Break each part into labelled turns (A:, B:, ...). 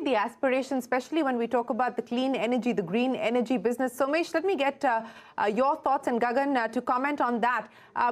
A: the aspiration, especially when we talk about the clean energy, the green energy business. Somesh, let me get your thoughts, and Gagan to comment on that.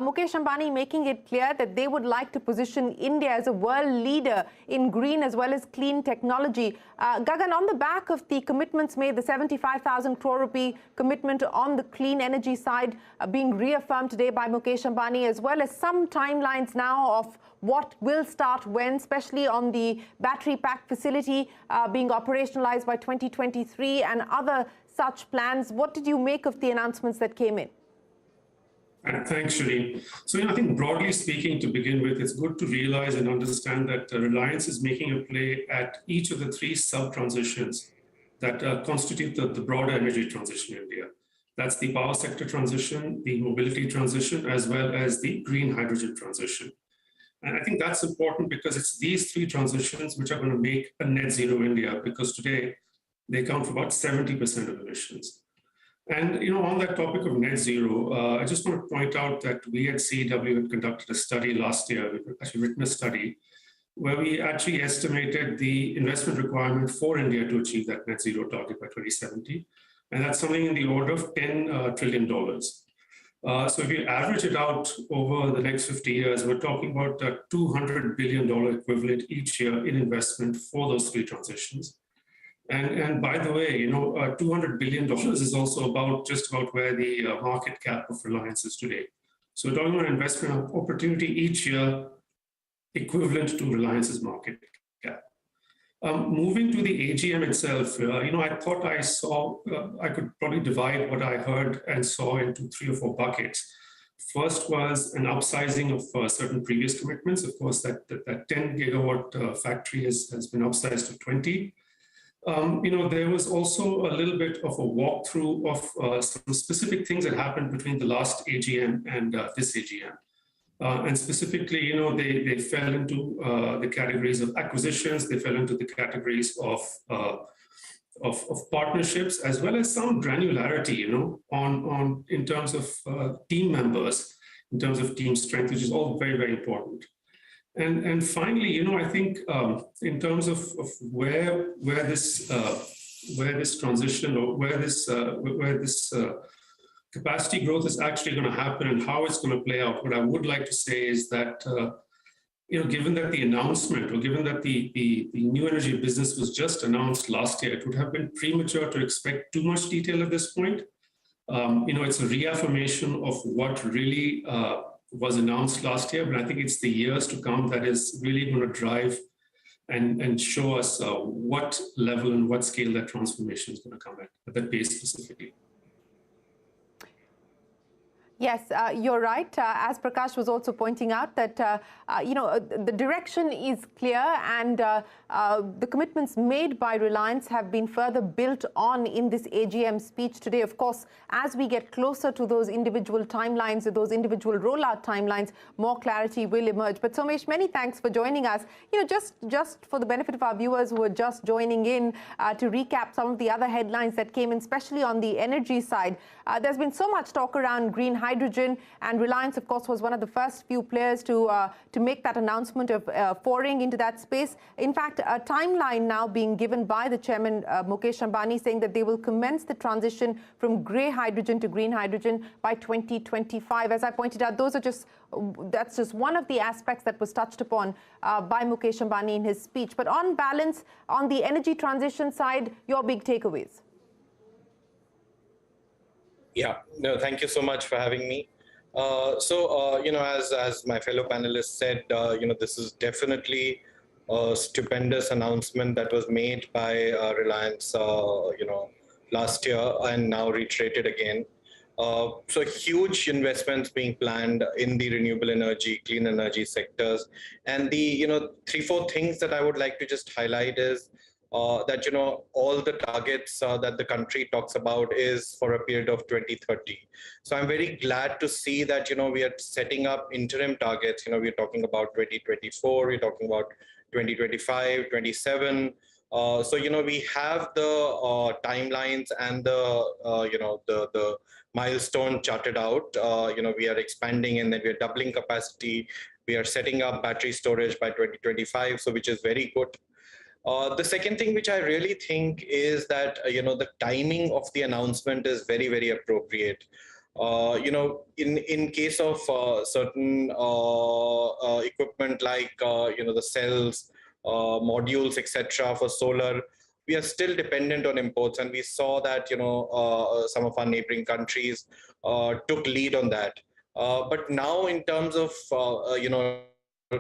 A: Mukesh Ambani making it clear that they would like to position India as a world leader in green as well as clean technology. Gagan, on the back of the commitments made, the 75,000 crore rupee commitment on the clean energy side being reaffirmed today by Mukesh Ambani, as well as some timelines now of what will start when, especially on the battery pack facility being operationalized by 2023 and other such plans. What did you make of the announcements that came in?
B: Thanks, Shireen. So, I think broadly speaking, to begin with, it's good to realize and understand that Reliance is making a play at each of the three sub-transitions that constitute the broader energy transition in India. That's the power sector transition, the mobility transition, as well as the green hydrogen transition. And I think that's important because it's these three transitions which are going to make a net zero India, because today they account for about 70% of emissions. And on that topic of net zero, I just want to point out that we at CEW had conducted a study last year, we've actually written a study, where we actually estimated the investment requirement for India to achieve that net zero target by 2070. And that's something in the order of $10 trillion. So if you average it out over the next 50 years, we're talking about a $200 billion equivalent each year in investment for those three transitions. And by the way, $200 billion is also just about where the market cap of Reliance is today. So we're talking about investment opportunity each year equivalent to Reliance's market cap. Moving to the AGM itself, I thought I could probably divide what I heard and saw into 3 or 4 buckets. First was an upsizing of certain previous commitments. Of course, that 10 gigawatt factory has been upsized to 20. There was also a little bit of a walkthrough of some specific things that happened between the last AGM and this AGM. And specifically, they fell into the categories of acquisitions, they fell into the categories of partnerships, as well as some granularity, in terms of team members, in terms of team strength, which is all very, very important. And finally, I think in terms of where this transition or where this capacity growth is actually going to happen and how it's going to play out, what I would like to say is that given that the announcement, or given that the new energy business was just announced last year, it would have been premature to expect too much detail at this point. It's a reaffirmation of what really was announced last year, but I think it's the years to come that is really going to drive and show us what level and what scale that transformation is going to come at that pace specifically.
A: Yes, you're right. As Prakash was also pointing out that, the direction is clear, and the commitments made by Reliance have been further built on in this AGM speech today. Of course, as we get closer to those individual timelines, or those individual rollout timelines, more clarity will emerge. But Somesh, many thanks for joining us. Just for the benefit of our viewers who are just joining in, to recap some of the other headlines that came in, especially on the energy side. There's been so much talk around green hydrogen, and Reliance, of course, was one of the first few players to make that announcement of foraying into that space. In fact, a timeline now being given by the chairman, Mukesh Ambani, saying that they will commence the transition from grey hydrogen to green hydrogen by 2025. As I pointed out, that's just one of the aspects that was touched upon by Mukesh Ambani in his speech. But on balance, on the energy transition side, your big takeaways?
C: Yeah, no, thank you so much for having me. As my fellow panelists said, this is definitely a stupendous announcement that was made by Reliance, last year and now reiterated again. So huge investments being planned in the renewable energy, clean energy sectors. And the, 3-4 things that I would like to just highlight is that, all the targets that the country talks about is for a period of 2030. So I'm very glad to see that, we are setting up interim targets. We're talking about 2024, we're talking about 2025, 27. So, we have the timelines and the milestone charted out. We are expanding and then we are doubling capacity. We are setting up battery storage by 2025, so which is very good. The second thing which I really think is that the timing of the announcement is very, very appropriate. In case of certain equipment like the cells, modules, etc. for solar, we are still dependent on imports, and we saw that some of our neighboring countries took lead on that. But now, in terms of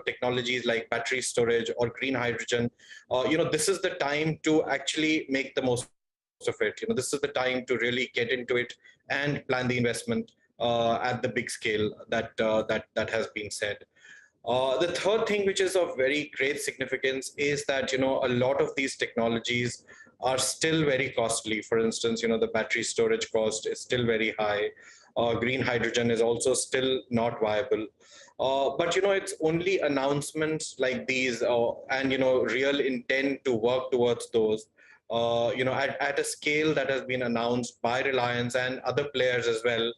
C: technologies like battery storage or green hydrogen, this is the time to actually make the most of it. This is the time to really get into it and plan the investment at the big scale that has been said. The third thing, which is of very great significance, is that a lot of these technologies are still very costly. For instance, the battery storage cost is still very high. Green hydrogen is also still not viable. But it's only announcements like these and real intent to work towards those at a scale that has been announced by Reliance and other players as well,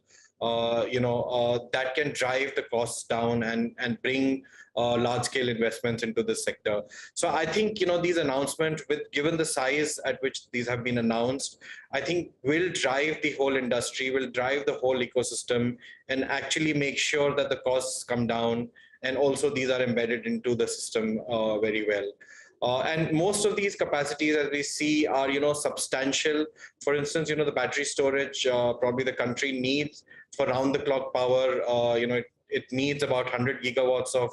C: that can drive the costs down and bring large-scale investments into this sector. So I think these announcements, given the size at which these have been announced, I think will drive the whole industry, will drive the whole ecosystem, and actually make sure that the costs come down, and also these are embedded into the system very well. And most of these capacities, as we see, are substantial. For instance, the battery storage, probably the country needs for round-the-clock power. It needs about 100 gigawatts of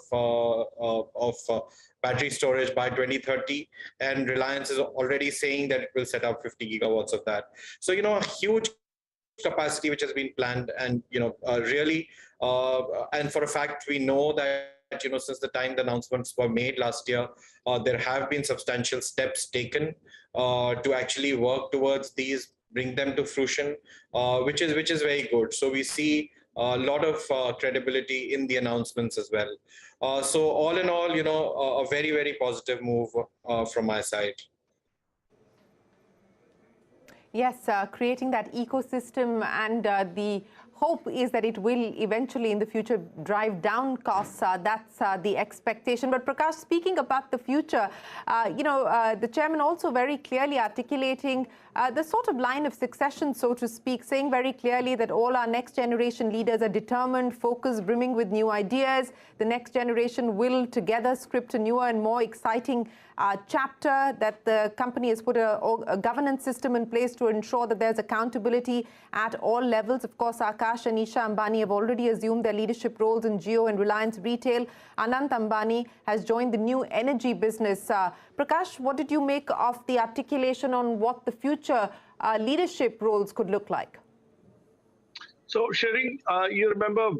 C: battery storage by 2030, and Reliance is already saying that it will set up 50 gigawatts of that. So a huge capacity which has been planned, and really, and for a fact, we know that since the time the announcements were made last year, there have been substantial steps taken to actually work towards these, bring them to fruition, which is very good. So we see a lot of credibility in the announcements as well. So all in all, a very, very positive move from my side.
A: Yes, creating that ecosystem, and the hope is that it will eventually in the future drive down costs. That's the expectation. But Prakash, speaking about the future, the chairman also very clearly articulating the sort of line of succession, so to speak, saying very clearly that all our next generation leaders are determined, focused, brimming with new ideas. The next generation will together script a newer and more exciting chapter, that the company has put a governance system in place to ensure that there's accountability at all levels. Of course, Akash and Isha Ambani have already assumed their leadership roles in Jio and Reliance Retail. Anant Ambani has joined the new energy business. Prakash, what did you make of the articulation on what the future leadership roles could look like?
D: So, Shireen, you remember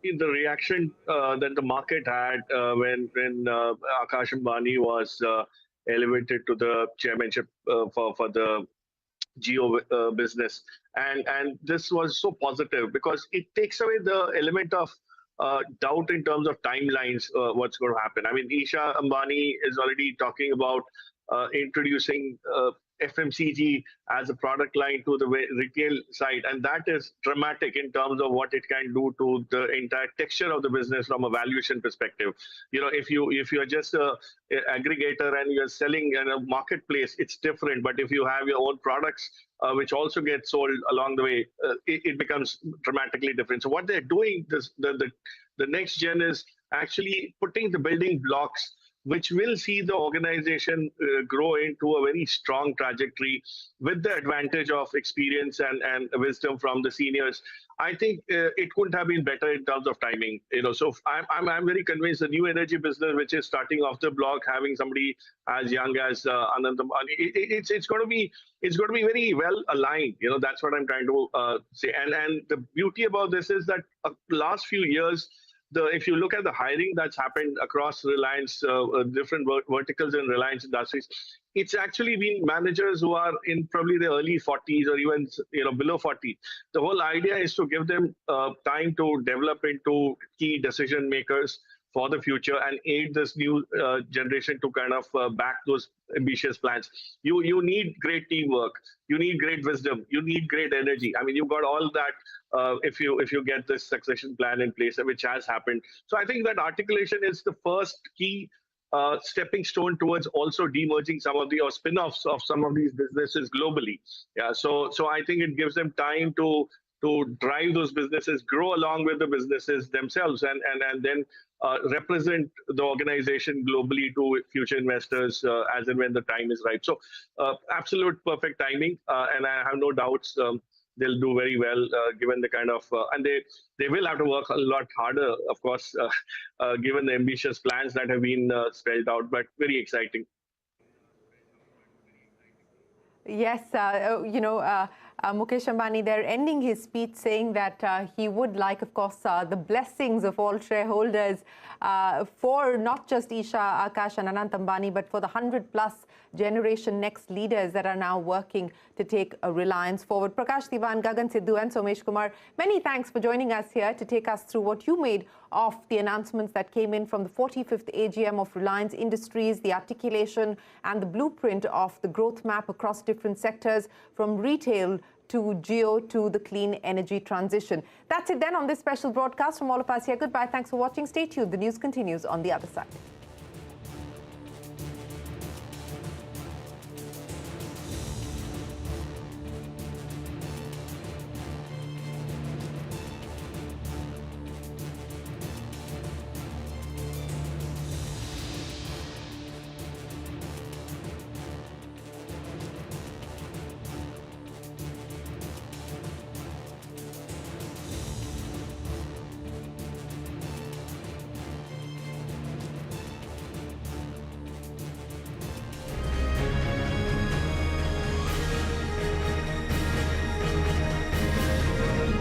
D: in the reaction that the market had when Akash Ambani was elevated to the chairmanship for the Jio business, and this was so positive because it takes away the element of doubt in terms of timelines, what's going to happen. I mean, Isha Ambani is already talking about introducing FMCG as a product line to the retail side, and that is dramatic in terms of what it can do to the entire texture of the business from a valuation perspective. If you're just a aggregator and you're selling in a marketplace, it's different. But if you have your own products which also get sold along the way, it becomes dramatically different. So what they're doing, the next gen is actually putting the building blocks which will see the organization grow into a very strong trajectory with the advantage of experience and wisdom from the seniors. I think it couldn't have been better in terms of timing. So I'm very convinced the new energy business, which is starting off the block, having somebody as young as Anant Ambani, it's going to be very well aligned. That's what I'm trying to say. And the beauty about this is that last few years, if you look at the hiring that's happened across Reliance, different verticals in Reliance Industries, it's actually been managers who are in probably the early 40s or even below 40. The whole idea is to give them time to develop into key decision makers for the future and aid this new generation to kind of back those ambitious plans. You need great teamwork, you need great wisdom, you need great energy. I mean, you've got all that if you get this succession plan in place, which has happened. So I think that articulation is the first key stepping stone towards also demerging some of the or spin-offs of some of these businesses globally. Yeah, so I think it gives them time to drive those businesses, grow along with the businesses themselves, and then represent the organization globally to future investors as and when the time is right. So absolute perfect timing, and I have no doubts they'll do very well given the kind of, and they will have to work a lot harder, of course, given the ambitious plans that have been spelled out, but very exciting.
A: Yes, Mukesh Ambani there ending his speech saying that he would like, of course, the blessings of all shareholders for not just Isha, Akash and Anant Ambani, but for the 100+ generation next leaders that are now working to take Reliance forward. Prakash Diwan, Gagan Sidhu and Somesh Kumar, many thanks for joining us here to take us through what you made of the announcements that came in from the 45th AGM of Reliance Industries, the articulation and the blueprint of the growth map across different sectors, from retail to geo to the clean energy transition. That's it then on this special broadcast from all of us here. Goodbye. Thanks for watching. Stay tuned. The news continues on the other side.